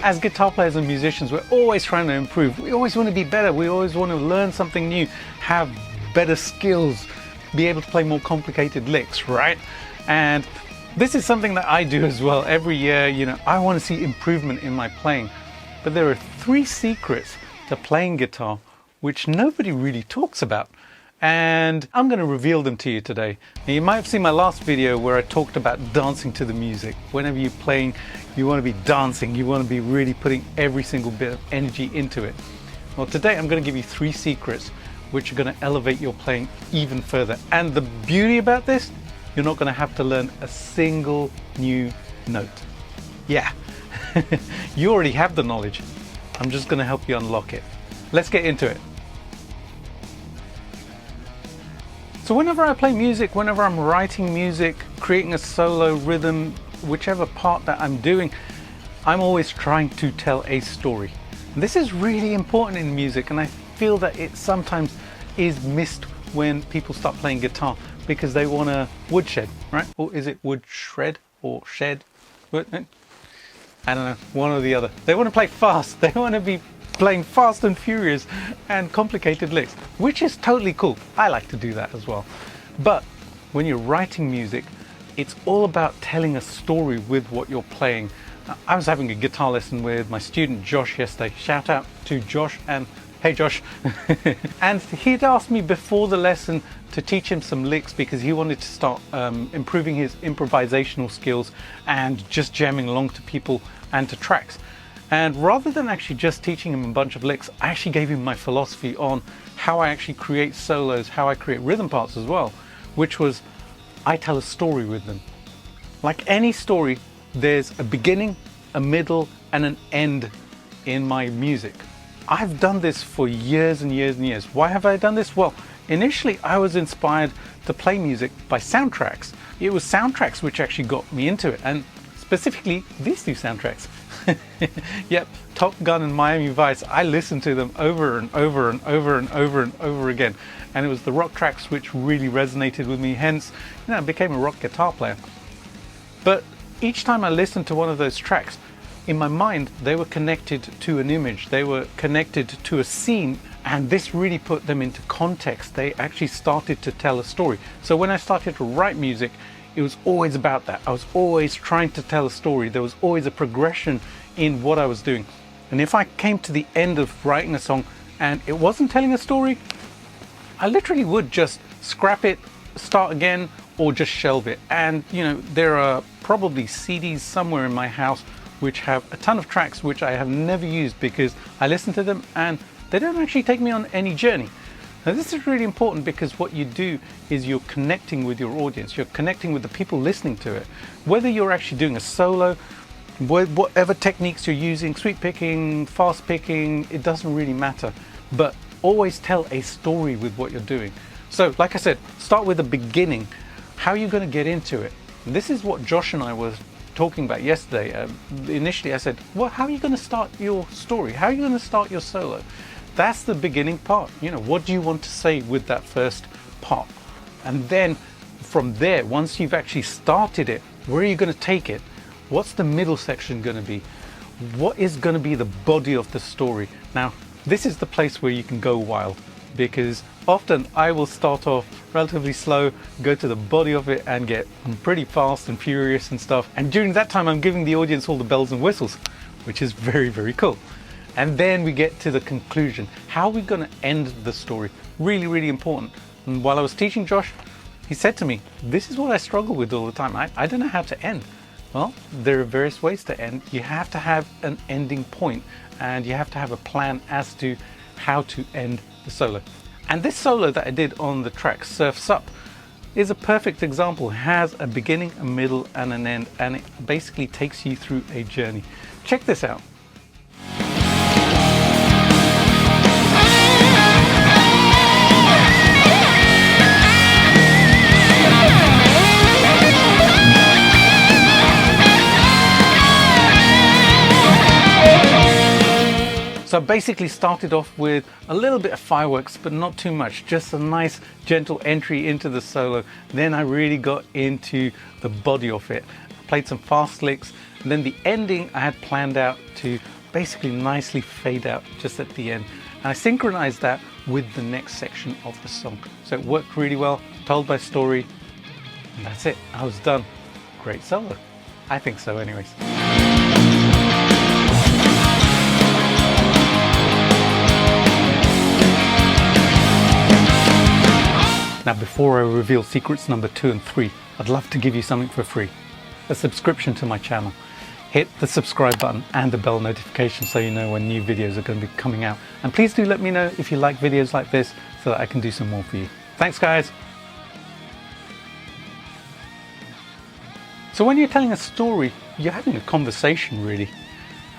as guitar players and musicians, we're always trying to improve. We always want to be better. We always want to learn something new, have better skills, be able to play more complicated licks, right? And this is something that I do as well. Every year, I want to see improvement in my playing. But there are 3 secrets to playing guitar which nobody really talks about. And I'm going to reveal them to you today. Now, you might have seen my last video where I talked about dancing to the music. Whenever you're playing, you want to be dancing. You want to be really putting every single bit of energy into it. Well, today I'm going to give you 3 secrets which are going to elevate your playing even further. And the beauty about this, you're not going to have to learn a single new note. Yeah, you already have the knowledge. I'm just going to help you unlock it. Let's get into it. So whenever I play music, whenever I'm writing music, creating a solo rhythm, whichever part that I'm doing, I'm always trying to tell a story. And this is really important in music, and I feel that it sometimes is missed when people start playing guitar because they want to woodshed, right? Or is it wood shred or shed? I don't know, one or the other. They want to play fast. They want to be playing fast and furious and complicated licks, which is totally cool. I like to do that as well. But when you're writing music, it's all about telling a story with what you're playing. I was having a guitar lesson with my student Josh yesterday. Shout out to Josh, and hey Josh. And he'd asked me before the lesson to teach him some licks because he wanted to start improving his improvisational skills and just jamming along to people and to tracks. And rather than actually just teaching him a bunch of licks, I actually gave him my philosophy on how I actually create solos, how I create rhythm parts as well, which was I tell a story with them. Like any story, there's a beginning, a middle, and an end in my music. I've done this for years and years and years. Why have I done this? Well, initially I was inspired to play music by soundtracks. It was soundtracks which actually got me into it, and specifically these 2 soundtracks. Yep, Top Gun and Miami Vice. I listened to them over and over and over and over and over again, and it was the rock tracks which really resonated with me. Hence, I became a rock guitar player. But each time I listened to one of those tracks, in my mind they were connected to an image, they were connected to a scene, and this really put them into context. They actually started to tell a story. So when I started to write music, it was always about that. I was always trying to tell a story. There was always a progression in what I was doing. And if I came to the end of writing a song and it wasn't telling a story, I literally would just scrap it, start again, or just shelve it. And there are probably CDs somewhere in my house which have a ton of tracks which I have never used because I listen to them and they don't actually take me on any journey. Now this is really important because what you do is you're connecting with your audience, you're connecting with the people listening to it. Whether you're actually doing a solo, whatever techniques you're using, sweep picking, fast picking, it doesn't really matter. But always tell a story with what you're doing. So like I said, start with the beginning. How are you going to get into it? And this is what Josh and I were talking about yesterday. Initially I said, well, how are you going to start your story? How are you going to start your solo? That's the beginning part. What do you want to say with that first part? And then from there, once you've actually started it, where are you going to take it? What's the middle section going to be? What is going to be the body of the story? Now, this is the place where you can go wild, because often I will start off relatively slow, go to the body of it and get pretty fast and furious and stuff. And during that time, I'm giving the audience all the bells and whistles, which is very, very cool. And then we get to the conclusion. How are we going to end the story? Really, really important. And while I was teaching Josh, he said to me, this is what I struggle with all the time. I don't know how to end. Well, there are various ways to end. You have to have an ending point, and you have to have a plan as to how to end the solo. And this solo that I did on the track Surfs Up is a perfect example. It has a beginning, a middle, and an end, and it basically takes you through a journey. Check this out. So I basically started off with a little bit of fireworks, but not too much, just a nice gentle entry into the solo. Then I really got into the body of it. I played some fast licks, and then the ending I had planned out to basically nicely fade out just at the end. And I synchronized that with the next section of the song. So it worked really well, told my story, and that's it, I was done. Great solo. I think so anyways. Now before I reveal secrets number 2 and 3, I'd love to give you something for free. A subscription to my channel. Hit the subscribe button and the bell notification so you know when new videos are going to be coming out. And please do let me know if you like videos like this so that I can do some more for you. Thanks guys! So when you're telling a story, you're having a conversation really.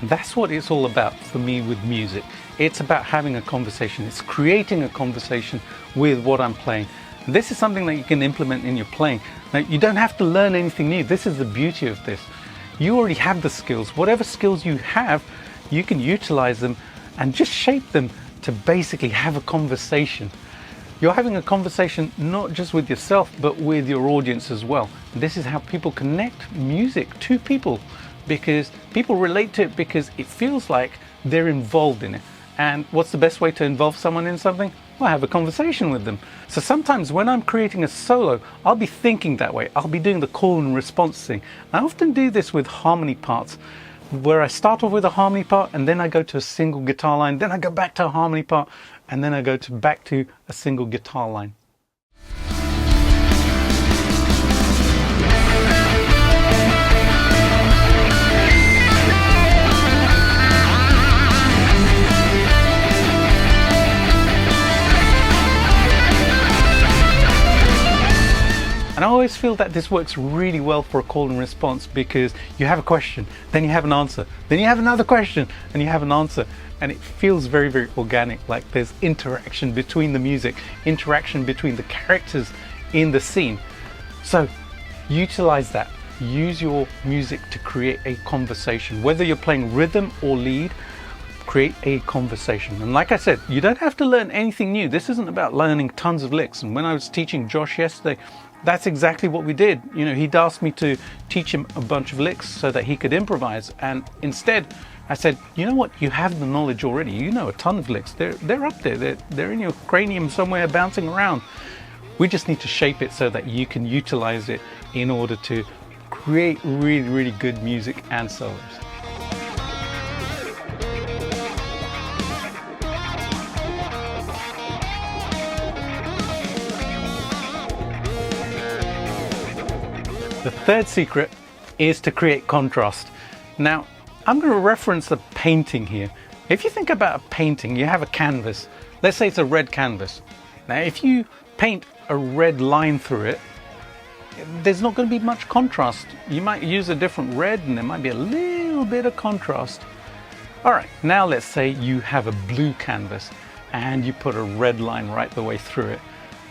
And that's what it's all about for me with music. It's about having a conversation. It's creating a conversation with what I'm playing. And this is something that you can implement in your playing. Now you don't have to learn anything new. This is the beauty of this. You already have the skills. Whatever skills you have, you can utilize them and just shape them to basically have a conversation. You're having a conversation not just with yourself, but with your audience as well. This is how people connect music to people, because people relate to it because it feels like they're involved in it. And what's the best way to involve someone in something? Well, have a conversation with them. So sometimes when I'm creating a solo, I'll be thinking that way. I'll be doing the call and response thing. I often do this with harmony parts, where I start off with a harmony part and then I go to a single guitar line, then I go back to a harmony part, and then I go back to a single guitar line. And I always feel that this works really well for a call and response, because you have a question, then you have an answer, then you have another question, and you have an answer. And it feels very, very organic, like there's interaction between the music, interaction between the characters in the scene. So utilize that. Use your music to create a conversation. Whether you're playing rhythm or lead, create a conversation. And like I said, you don't have to learn anything new. This isn't about learning tons of licks. And when I was teaching Josh yesterday, that's exactly what we did. You know, he'd asked me to teach him a bunch of licks so that he could improvise. And instead, I said, you know what? You have the knowledge already. You know a ton of licks. They're up there. They're in your cranium somewhere bouncing around. We just need to shape it so that you can utilize it in order to create really, really good music and solos. The third secret is to create contrast. Now, I'm going to reference a painting here. If you think about a painting, you have a canvas. Let's say it's a red canvas. Now, if you paint a red line through it, there's not going to be much contrast. You might use a different red and there might be a little bit of contrast. All right, now let's say you have a blue canvas and you put a red line right the way through it.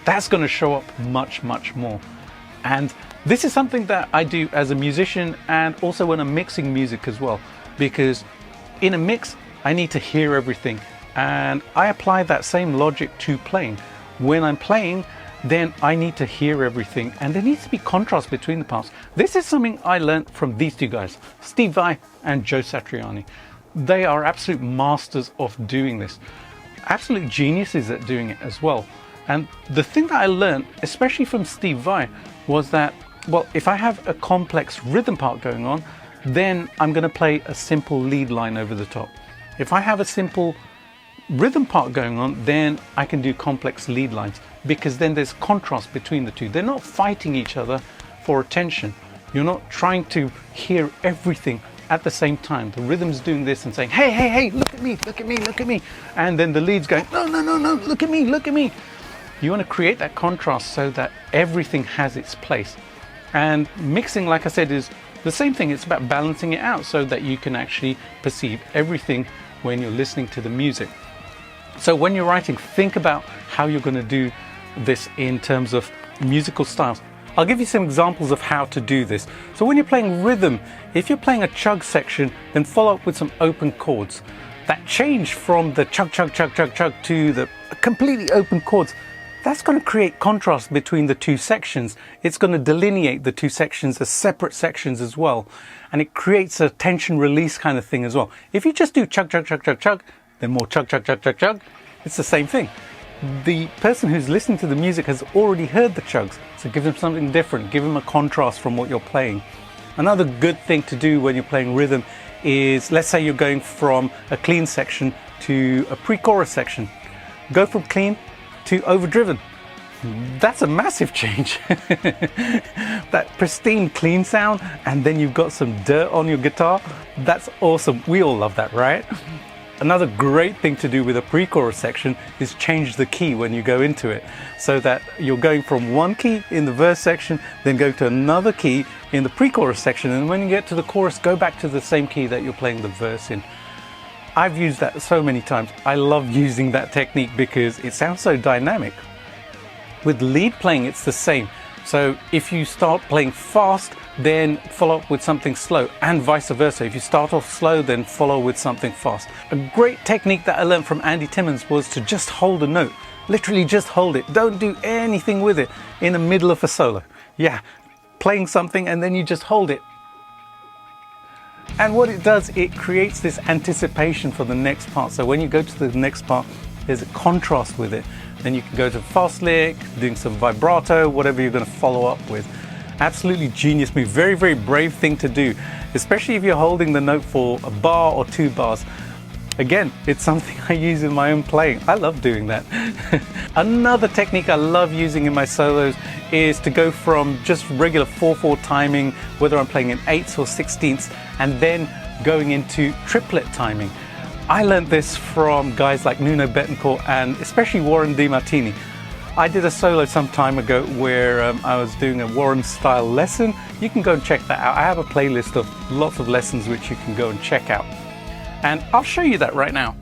That's going to show up much, much more. And this is something that I do as a musician and also when I'm mixing music as well, because in a mix, I need to hear everything. And I apply that same logic to playing. When I'm playing, then I need to hear everything and there needs to be contrast between the parts. This is something I learned from these two guys, Steve Vai and Joe Satriani. They are absolute masters of doing this, absolute geniuses at doing it as well. And the thing that I learned, especially from Steve Vai, was that, well, if I have a complex rhythm part going on, then I'm going to play a simple lead line over the top. If I have a simple rhythm part going on, then I can do complex lead lines, because then there's contrast between the two. They're not fighting each other for attention. You're not trying to hear everything at the same time. The rhythm's doing this and saying, hey, hey, hey, look at me, look at me, look at me. And then the lead's going, no, no, no, no, look at me, look at me. You want to create that contrast so that everything has its place. And mixing, like I said, is the same thing. It's about balancing it out so that you can actually perceive everything when you're listening to the music. So when you're writing, think about how you're going to do this in terms of musical styles. I'll give you some examples of how to do this. So when you're playing rhythm, if you're playing a chug section, then follow up with some open chords. That change from the chug, chug, chug, chug, chug to the completely open chords, that's going to create contrast between the two sections. It's going to delineate the two sections as separate sections as well. And it creates a tension release kind of thing as well. If you just do chug, chug, chug, chug, chug, then more chug, chug, chug, chug, chug, it's the same thing. The person who's listening to the music has already heard the chugs, so give them something different, give them a contrast from what you're playing. Another good thing to do when you're playing rhythm is, let's say you're going from a clean section to a pre-chorus section. Go from clean to overdriven. That's a massive change. That pristine clean sound, and then you've got some dirt on your guitar. That's awesome. We all love that, right? Another great thing to do with a pre-chorus section is change the key when you go into it, so that you're going from one key in the verse section, then go to another key in the pre-chorus section, and when you get to the chorus, go back to the same key that you're playing the verse in. I've used that so many times. I love using that technique because it sounds so dynamic. With lead playing, it's the same. So if you start playing fast, then follow up with something slow, and vice versa. If you start off slow, then follow with something fast. A great technique that I learned from Andy Timmons was to just hold a note. Literally just hold it. Don't do anything with it in the middle of a solo. Yeah, playing something and then you just hold it. And what it does, it creates this anticipation for the next part. So when you go to the next part, there's a contrast with it. Then you can go to fast lick, doing some vibrato, whatever you're going to follow up with. Absolutely genius move. Very, very brave thing to do, especially if you're holding the note for a bar or 2 bars. Again, it's something I use in my own playing. I love doing that. Another technique I love using in my solos is to go from just regular 4/4 timing, whether I'm playing in 8ths or 16ths, and then going into triplet timing. I learned this from guys like Nuno Betancourt and especially Warren DeMartini. I did a solo some time ago where I was doing a Warren style lesson. You can go and check that out. I have a playlist of lots of lessons which you can go and check out. And I'll show you that right now.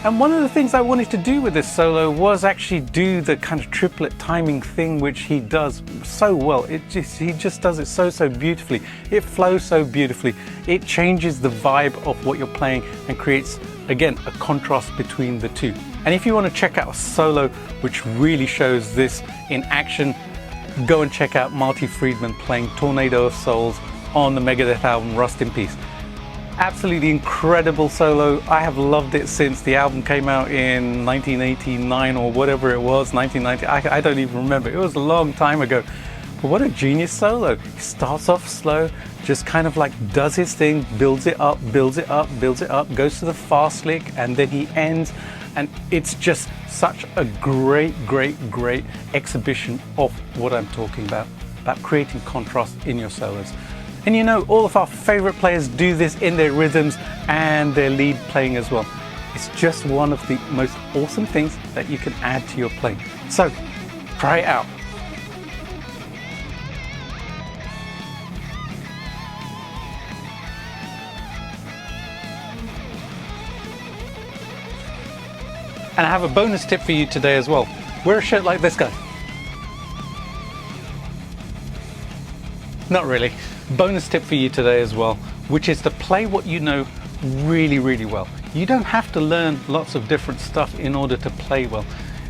And one of the things I wanted to do with this solo was actually do the kind of triplet timing thing, which he does so well. He just does it so beautifully. It flows so beautifully. It changes the vibe of what you're playing and creates, again, a contrast between the two. And if you want to check out a solo which really shows this in action, go and check out Marty Friedman playing Tornado of Souls on the Megadeth album Rust in Peace. Absolutely incredible solo. I have loved it since the album came out in 1989 or whatever it was, 1990. I don't even remember. It was a long time ago. But what a genius solo. He starts off slow, just kind of like does his thing, builds it up, builds it up, builds it up, goes to the fast lick, and then he ends. And it's just such a great exhibition of what I'm talking about creating contrast in your solos. And you know, all of our favorite players do this in their rhythms and their lead playing as well. It's just one of the most awesome things that you can add to your playing. So, try it out. And I have a bonus tip for you today as well. Wear a shirt like this guy. Not really. Bonus tip for you today as well, which is to play what you know really well. You don't have to learn lots of different stuff in order to play well.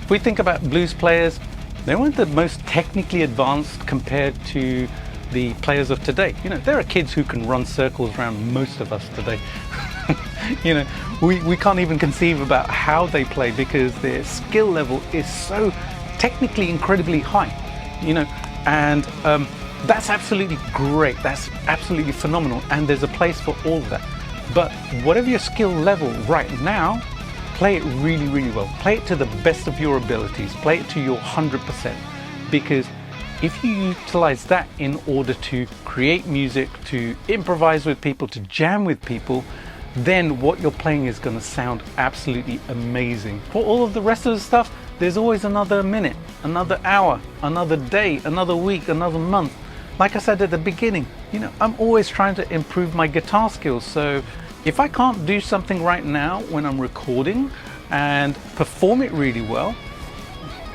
If we think about blues players, they weren't the most technically advanced compared to the players of today. You know, there are kids who can run circles around most of us today. You know, we can't even conceive about how they play because their skill level is so technically incredibly high, you know, and that's absolutely great. That's absolutely phenomenal, and there's a place for all of that. But whatever your skill level right now, play it really, really well. Play it to the best of your abilities. Play it to your 100%. Because if you utilize that in order to create music, to improvise with people, to jam with people, then what you're playing is going to sound absolutely amazing. For all of the rest of the stuff, there's always another minute, another hour, another day, another week, another month. Like I said at the beginning, you know, I'm always trying to improve my guitar skills. So if I can't do something right now when I'm recording and perform it really well,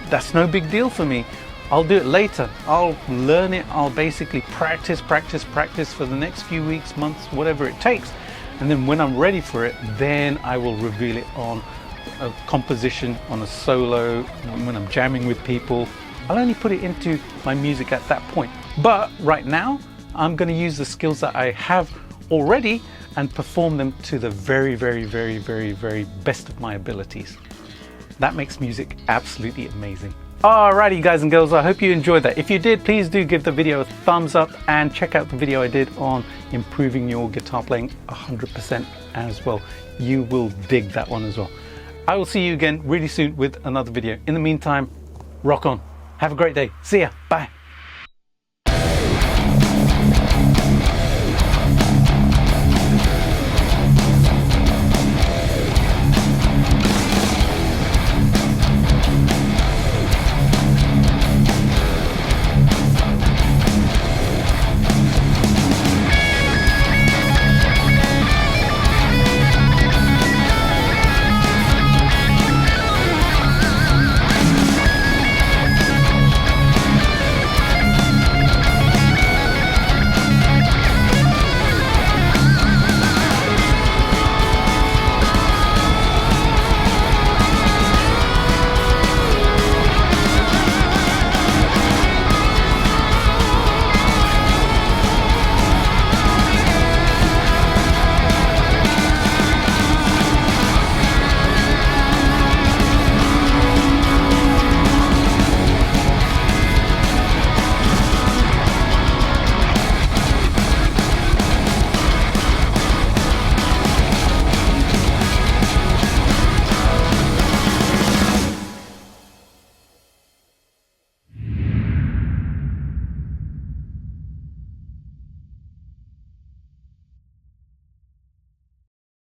that's no big deal for me. I'll do it later. I'll learn it. I'll basically practice for the next few weeks, months, whatever it takes. And then when I'm ready for it, then I will reveal it on a composition, on a solo, when I'm jamming with people. I'll only put it into my music at that point. But right now, I'm going to use the skills that I have already and perform them to the very, very, very, very, very best of my abilities. That makes music absolutely amazing. Alrighty guys and girls, I hope you enjoyed that. If you did, please do give the video a thumbs up and check out the video I did on improving your guitar playing 100% as well. You will dig that one as well. I will see you again really soon with another video. In the meantime, rock on. Have a great day. See ya. Bye.